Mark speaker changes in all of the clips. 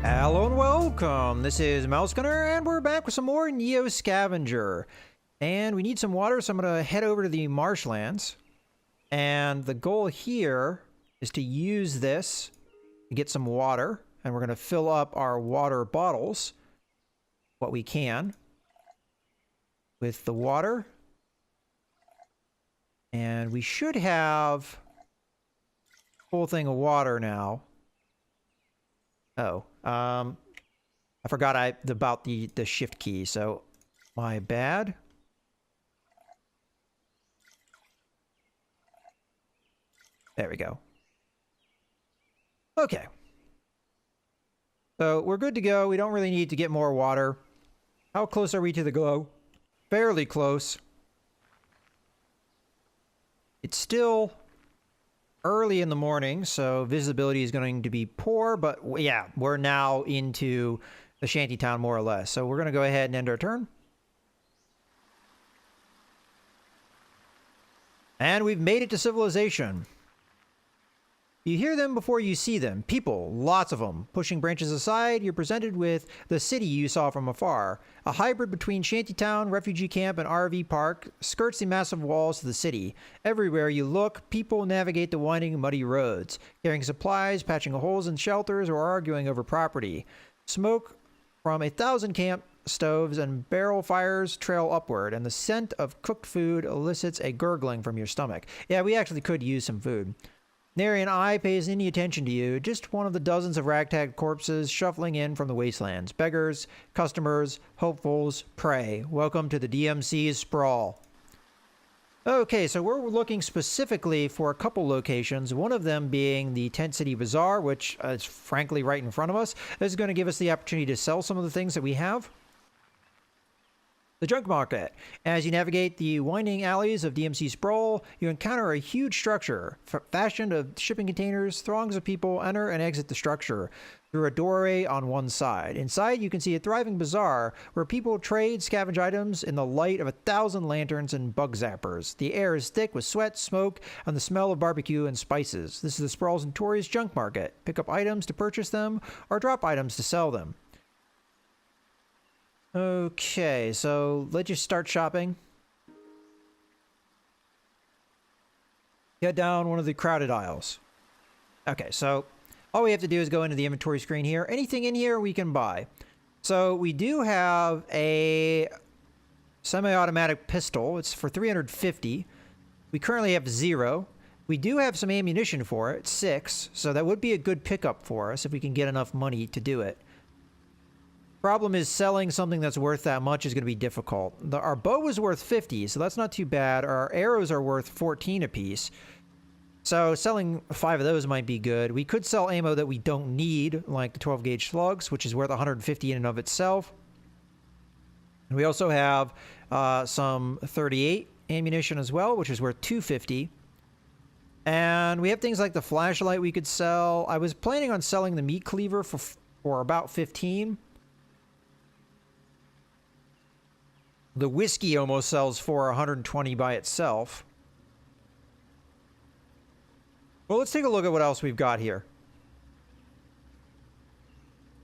Speaker 1: Hello and welcome. This is Mouse Gunner, and we're back with some more Neo Scavenger. And we need some water, so I'm going to head over to the marshlands. And the goal here is to use this to get some water. And we're going to fill up our water bottles, what we can, with the water. And we should have a full thing of water now. Oh, I forgot about the shift key, so my bad. There we go. Okay. So we're good to go. We don't really need to get more water. How close are we to the glow? Fairly close. It's still early in the morning, so visibility is going to be poor, but yeah, we're now into the shantytown more or less. So we're going to go ahead and end our turn. And we've made it to civilization. You hear them before you see them. People, lots of them. Pushing branches aside, you're presented with the city you saw from afar. A hybrid between shantytown, refugee camp, and RV park skirts the massive walls of the city. Everywhere you look, people navigate the winding, muddy roads, carrying supplies, patching holes in shelters, or arguing over property. Smoke from 1,000 camp stoves and barrel fires trail upward, and the scent of cooked food elicits a gurgling from your stomach. Yeah, we actually could use some food. Nary an eye pays any attention to you, just one of the dozens of ragtag corpses shuffling in from the wastelands. Beggars, customers, hopefuls, prey. Welcome to the DMC's sprawl. Okay, so we're looking specifically for a couple locations, one of them being the Tent City Bazaar, which is frankly right in front of us. This is going to give us the opportunity to sell some of the things that we have. The junk market. As you navigate the winding alleys of DMC Sprawl, you encounter a huge structure. Fashioned of shipping containers, throngs of people enter and exit the structure through a doorway on one side. Inside, you can see a thriving bazaar where people trade scavenge items in the light of 1,000 lanterns and bug zappers. The air is thick with sweat, smoke, and the smell of barbecue and spices. This is the Sprawl's notorious junk market. Pick up items to purchase them or drop items to sell them. Okay, so let's just start shopping. Get down one of the crowded aisles. Okay, so all we have to do is go into the inventory screen here. Anything in here we can buy. So we do have a semi-automatic pistol. It's for 350. We currently have 0. We do have some ammunition for it, 6. So that would be a good pickup for us if we can get enough money to do it. Problem is selling something that's worth that much is going to be difficult. Our bow is worth 50, so that's not too bad. Our arrows are worth 14 apiece. So selling 5 of those might be good. We could sell ammo that we don't need, like the 12 gauge slugs, which is worth 150 in and of itself. And we also have some 38 ammunition as well, which is worth 250. And we have things like the flashlight we could sell. I was planning on selling the meat cleaver for about 15. The whiskey almost sells for 120 by itself. Well, let's take a look at what else we've got here.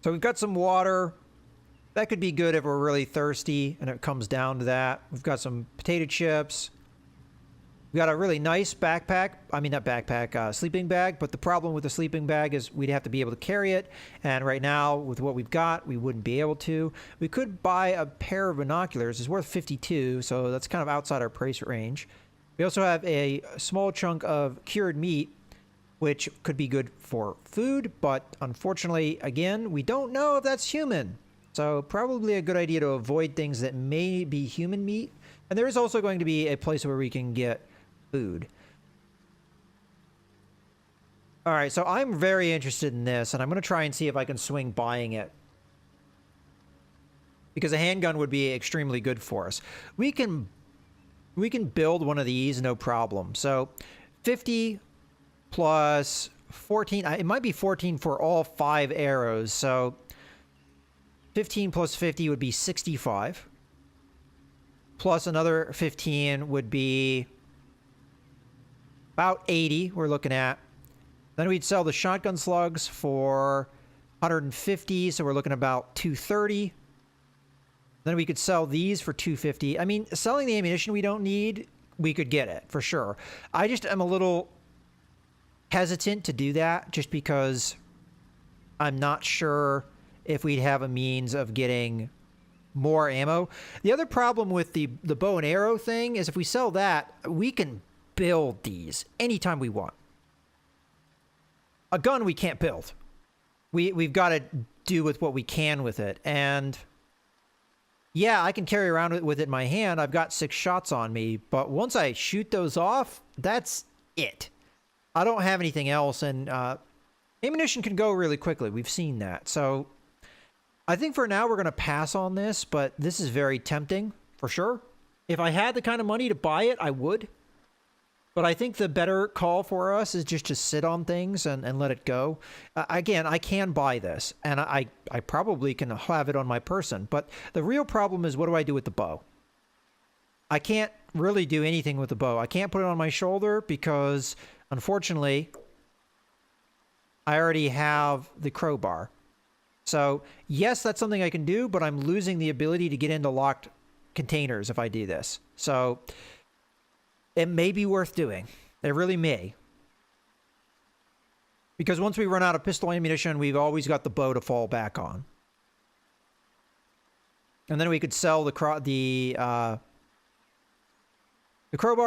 Speaker 1: So we've got some water. That could be good if we're really thirsty and it comes down to that. We've got some potato chips. We got a really nice backpack. I mean, not backpack, sleeping bag. But the problem with the sleeping bag is we'd have to be able to carry it. And right now, with what we've got, we wouldn't be able to. We could buy a pair of binoculars. It's worth 52, so that's kind of outside our price range. We also have a small chunk of cured meat, which could be good for food. But unfortunately, again, we don't know if that's human. So probably a good idea to avoid things that may be human meat. And there is also going to be a place where we can get food. All right, so I'm very interested in this, and I'm going to try and see if I can swing buying it. Because a handgun would be extremely good for us. We can build one of these, no problem. So 50 plus 14, it might be 14 for all 5 arrows. So 15 plus 50 would be 65. Plus another 15 would be about 80 we're looking at. Then we'd sell the shotgun slugs for 150, so we're looking about 230. Then we could sell these for 250. I mean, selling the ammunition we don't need, we could get it for sure. I just am a little hesitant to do that just because I'm not sure if we'd have a means of getting more ammo. The other problem with the bow and arrow thing is if we sell that, we can build these anytime we want. A gun we can't build. We've got to do with what we can with it. And yeah, I can carry around with it in my hand. I've got 6 shots on me, but once I shoot those off, that's it. I don't have anything else, and ammunition can go really quickly. We've seen that. So I think for now we're going to pass on this, but this is very tempting for sure. If I had the kind of money to buy it, I would. But I think the better call for us is just to sit on things and let it go. Again, I can buy this, and I probably can have it on my person. But the real problem is, what do I do with the bow? I can't really do anything with the bow. I can't put it on my shoulder because, unfortunately, I already have the crowbar. So, yes, that's something I can do, but I'm losing the ability to get into locked containers if I do this. So it may be worth doing. It really may. Because once we run out of pistol ammunition, we've always got the bow to fall back on. And then we could sell the crowbar.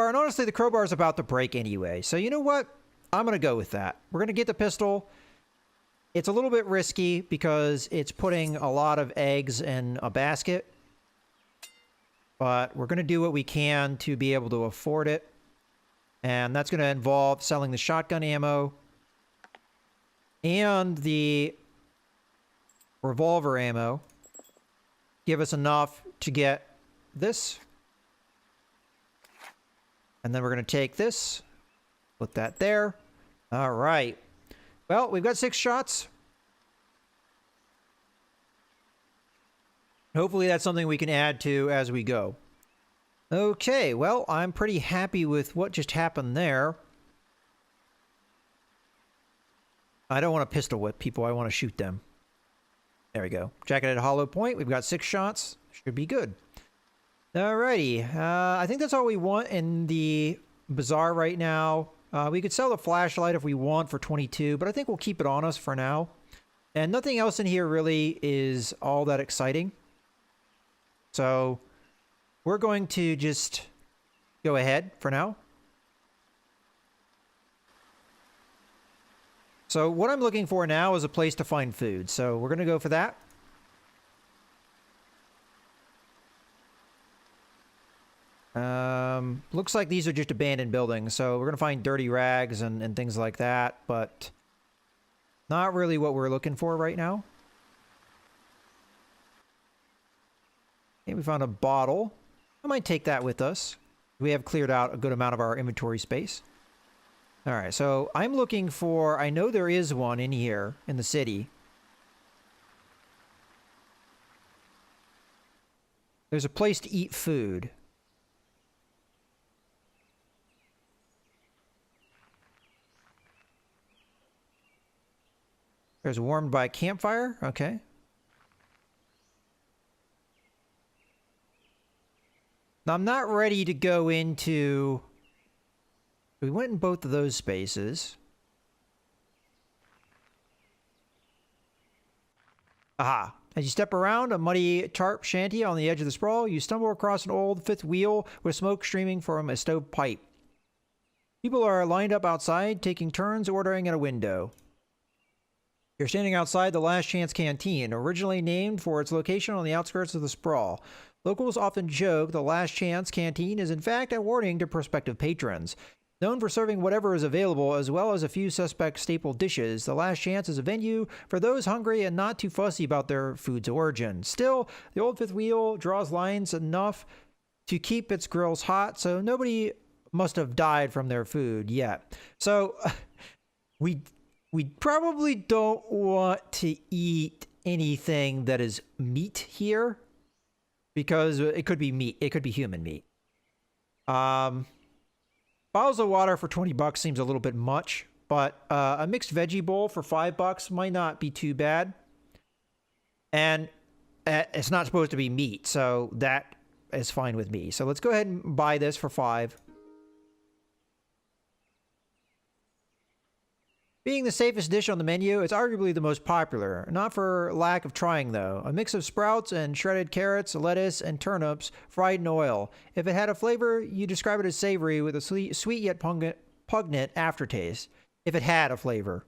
Speaker 1: And honestly, the crowbar is about to break anyway. So you know what? I'm going to go with that. We're going to get the pistol. It's a little bit risky because it's putting a lot of eggs in a basket. But we're going to do what we can to be able to afford it. And that's going to involve selling the shotgun ammo and the revolver ammo. Give us enough to get this. And then we're going to take this. Put that there. All right. Well, we've got 6 shots. Hopefully that's something we can add to as we go. Okay, well, I'm pretty happy with what just happened there. I don't want to pistol whip people. I want to shoot them. There we go. Jacketed hollow point. We've got 6 shots. Should be good. Alrighty. I think that's all we want in the bazaar right now. We could sell the flashlight if we want for 22, but I think we'll keep it on us for now. And nothing else in here really is all that exciting. So we're going to just go ahead for now. So what I'm looking for now is a place to find food. So we're going to go for that. Looks like these are just abandoned buildings. So we're going to find dirty rags and things like that, but not really what we're looking for right now. Okay, we found a bottle. I might take that with us. We have cleared out a good amount of our inventory space. All right, so I'm looking for, I know there is one in here in the city. There's a place to eat food. There's warmed by a campfire. Okay. Now, I'm not ready to go into... We went in both of those spaces. Aha. As you step around a muddy tarp shanty on the edge of the sprawl, you stumble across an old fifth wheel with smoke streaming from a stove pipe. People are lined up outside, taking turns ordering at a window. You're standing outside the Last Chance Canteen, originally named for its location on the outskirts of the sprawl. Locals often joke the Last Chance Canteen is in fact a warning to prospective patrons. Known for serving whatever is available as well as a few suspect staple dishes, the Last Chance is a venue for those hungry and not too fussy about their food's origin. Still, the old fifth wheel draws lines enough to keep its grills hot, so nobody must have died from their food yet. So, we probably don't want to eat anything that is meat here, because it could be meat. It could be human meat. Bottles of water for 20 bucks seems a little bit much, but a mixed veggie bowl for $5 might not be too bad. And it's not supposed to be meat, so that is fine with me. So let's go ahead and buy this for 5. Being the safest dish on the menu, it's arguably the most popular. Not for lack of trying, though. A mix of sprouts and shredded carrots, lettuce, and turnips fried in oil. If it had a flavor, you describe it as savory with a sweet yet pungent aftertaste. If it had a flavor.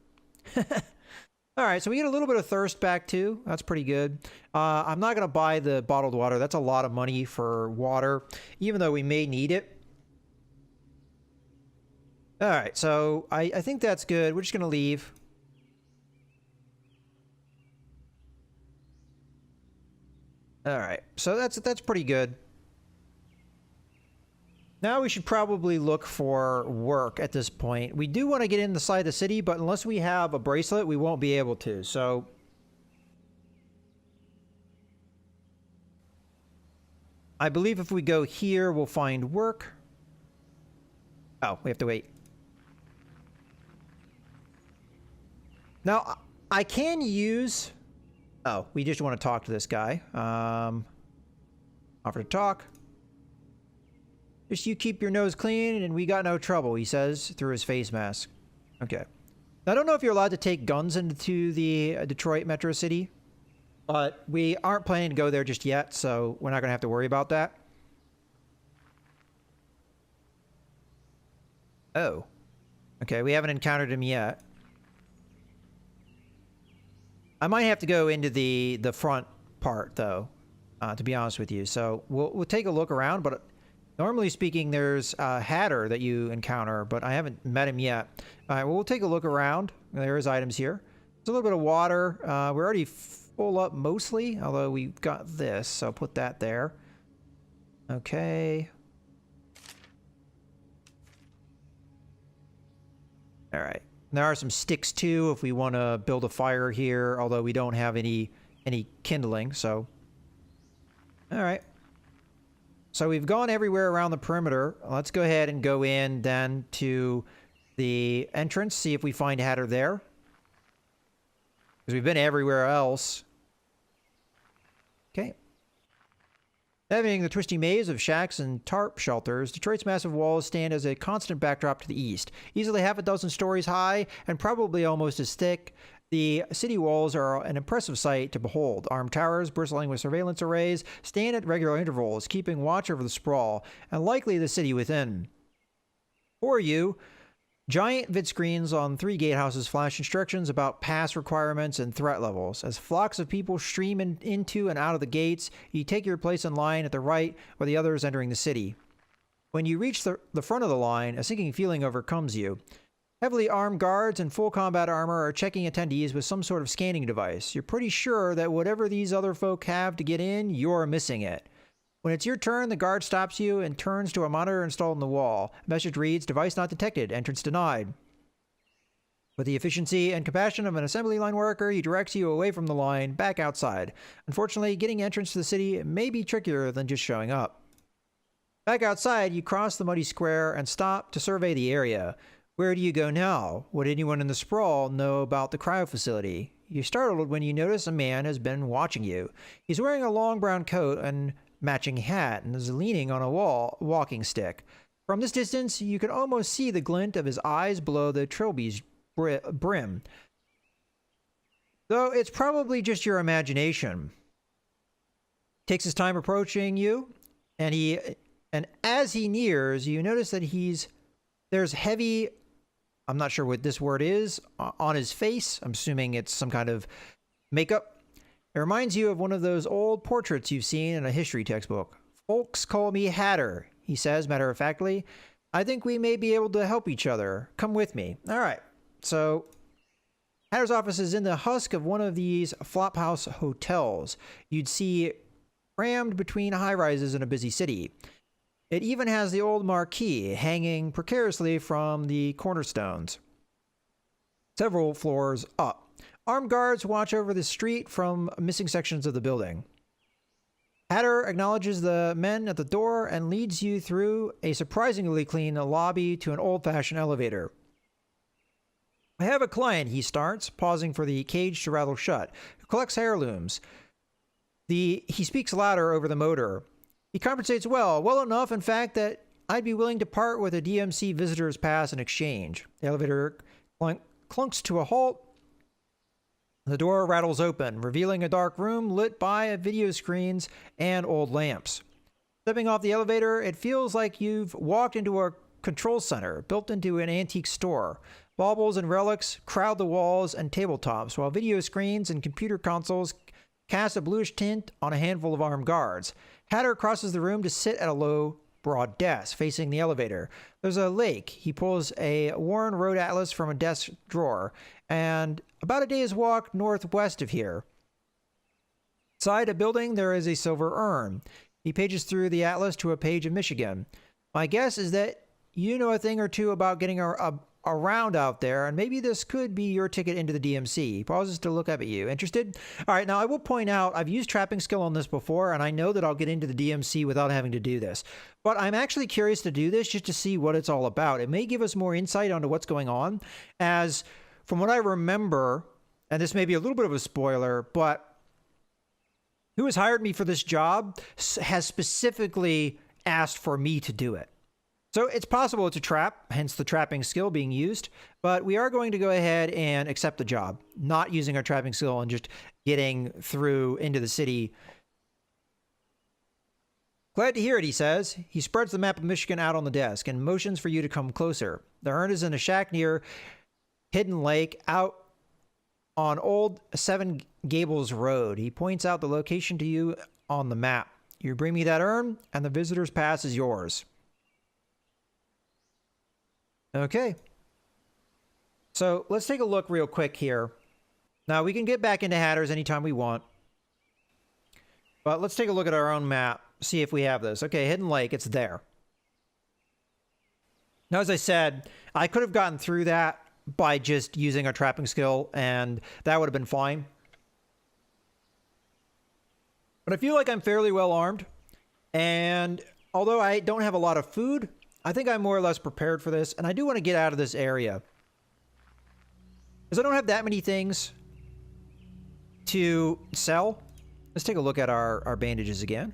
Speaker 1: Alright, so we get a little bit of thirst back, too. That's pretty good. I'm not going to buy the bottled water. That's a lot of money for water, even though we may need it. Alright, so I think that's good. We're just going to leave. Alright, so that's pretty good. Now we should probably look for work at this point. We do want to get inside the city, but unless we have a bracelet, we won't be able to. So I believe if we go here, we'll find work. Oh, we have to wait. Now, I can use... Oh, we just want to talk to this guy. Offer to talk. Just you keep your nose clean and we got no trouble, he says through his face mask. Okay. Now, I don't know if you're allowed to take guns into the Detroit Metro City, but we aren't planning to go there just yet, so we're not going to have to worry about that. Oh. Okay, we haven't encountered him yet. I might have to go into the front part, though, to be honest with you. So we'll take a look around, but... Normally speaking, there's a Hatter that you encounter, but I haven't met him yet. All right, well, we'll take a look around. There's items here. There's a little bit of water. We're already full up mostly, although we've got this, so I'll put that there. Okay. All right. There are some sticks, too, if we want to build a fire here, although we don't have any kindling, so... All right. So we've gone everywhere around the perimeter. Let's go ahead and go in then to the entrance, see if we find Hatter there. Because we've been everywhere else. Okay. Navigating the twisty maze of shacks and tarp shelters, Detroit's massive walls stand as a constant backdrop to the east. Easily half a dozen stories high and probably almost as thick, the city walls are an impressive sight to behold. Armed towers, bristling with surveillance arrays, stand at regular intervals, keeping watch over the sprawl, and likely the city within. For you, giant vid screens on 3 gatehouses flash instructions about pass requirements and threat levels. As flocks of people stream into and out of the gates, you take your place in line at the right where the others entering the city. When you reach the front of the line, a sinking feeling overcomes you. Heavily armed guards in full combat armor are checking attendees with some sort of scanning device. You're pretty sure that whatever these other folk have to get in, you're missing it. When it's your turn, the guard stops you and turns to a monitor installed in the wall. A message reads, "Device not detected, entrance denied." With the efficiency and compassion of an assembly line worker, he directs you away from the line, back outside. Unfortunately, getting entrance to the city may be trickier than just showing up. Back outside, you cross the muddy square and stop to survey the area. Where do you go now? Would anyone in the sprawl know about the cryo facility? You're startled when you notice a man has been watching you. He's wearing a long brown coat and matching hat and is leaning on a walking stick. From this distance, you can almost see the glint of his eyes below the trilby's brim. Though it's probably just your imagination. Takes his time approaching you, and as he nears, you notice that there's heavy, I'm not sure what this word is, on his face. I'm assuming it's some kind of makeup. It reminds you of one of those old portraits you've seen in a history textbook. "Folks call me Hatter," he says matter-of-factly. "I think we may be able to help each other. Come with me." All right. So Hatter's office is in the husk of one of these flophouse hotels you'd see crammed between high-rises in a busy city. It even has the old marquee hanging precariously from the cornerstones. Several floors up. Armed guards watch over the street from missing sections of the building. Hatter acknowledges the men at the door and leads you through a surprisingly clean lobby to an old-fashioned elevator. "I have a client," he starts, pausing for the cage to rattle shut, "who collects heirlooms. He speaks louder over the motor. He compensates well enough, in fact, that I'd be willing to part with a DMC visitor's pass in exchange. The elevator clunks to a halt. The door rattles open, revealing a dark room lit by video screens and old lamps. Stepping off the elevator, it feels like you've walked into a control center built into an antique store. Baubles and relics crowd the walls and tabletops, while video screens and computer consoles cast a bluish tint on a handful of armed guards. Hatter crosses the room to sit at a low, broad desk facing the elevator. There's a lake. He pulls a worn road atlas from a desk drawer, and about a day's walk northwest of here. Inside a building, there is a silver urn. He pages through the atlas to a page of Michigan. My guess is that you know a thing or two about getting around out there, and maybe this could be your ticket into the DMC. He pauses to look up at you. Interested? All right, now I will point out, I've used trapping skill on this before, and I know that I'll get into the DMC without having to do this. But I'm actually curious to do this just to see what it's all about. It may give us more insight onto what's going on, as from what I remember, and this may be a little bit of a spoiler, but who has hired me for this job has specifically asked for me to do it. So it's possible it's a trap, hence the trapping skill being used, but we are going to go ahead and accept the job, not using our trapping skill and just getting through into the city. Glad to hear it, he says. He spreads the map of Michigan out on the desk and motions for you to come closer. The urn is in a shack near Hidden Lake out on Old Seven Gables Road. He points out the location to you on the map. You bring me that urn, and the visitor's pass is yours. Okay. So let's take a look real quick here. Now, we can get back into Hatter's anytime we want. But let's take a look at our own map, see if we have this. Okay, Hidden Lake, it's there. Now, as I said, I could have gotten through that by just using our trapping skill, and that would have been fine. But I feel like I'm fairly well armed, and although I don't have a lot of food, I think I'm more or less prepared for this, and I do want to get out of this area. Because I don't have that many things to sell. Let's take a look at our bandages again.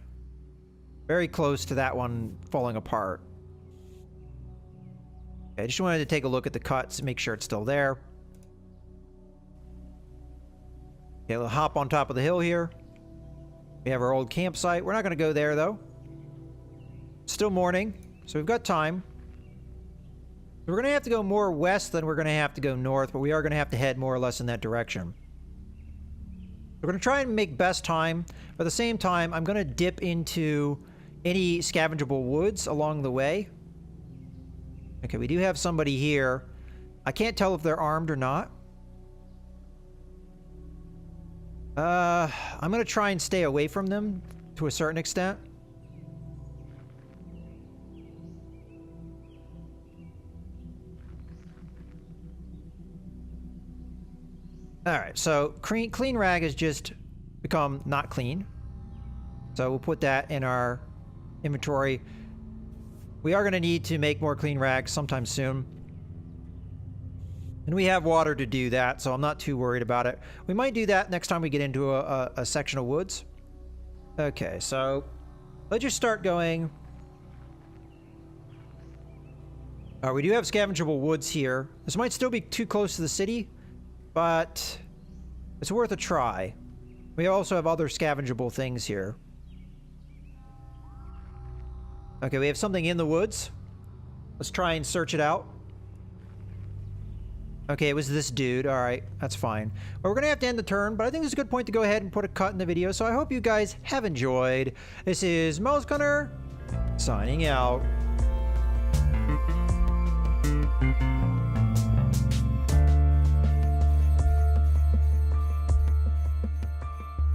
Speaker 1: Very close to that one falling apart. Okay, I just wanted to take a look at the cuts, make sure it's still there. Okay, we'll hop on top of the hill here. We have our old campsite. We're not going to go there, though. Still morning, so we've got time. We're going to have to go more west than we're going to have to go north, but we are going to have to head more or less in that direction. We're going to try and make best time, but at the same time, I'm going to dip into any scavengeable woods along the way. Okay, we do have somebody here. I can't tell if they're armed or not. I'm going to try and stay away from them to a certain extent. Alright, so clean rag has just become not clean. So we'll put that in our inventory. We are going to need to make more clean rags sometime soon. And we have water to do that, so I'm not too worried about it. We might do that next time we get into a section of woods. Okay, so let's just start going. We do have scavengeable woods here. This might still be too close to the city, but it's worth a try. We also have other scavengeable things here. Okay, we have something in the woods. Let's try and search it out. Okay, it was this dude. Alright, that's fine. Well, we're going to have to end the turn, but I think this is a good point to go ahead and put a cut in the video, so I hope you guys have enjoyed. This is Mouse Gunner, signing out.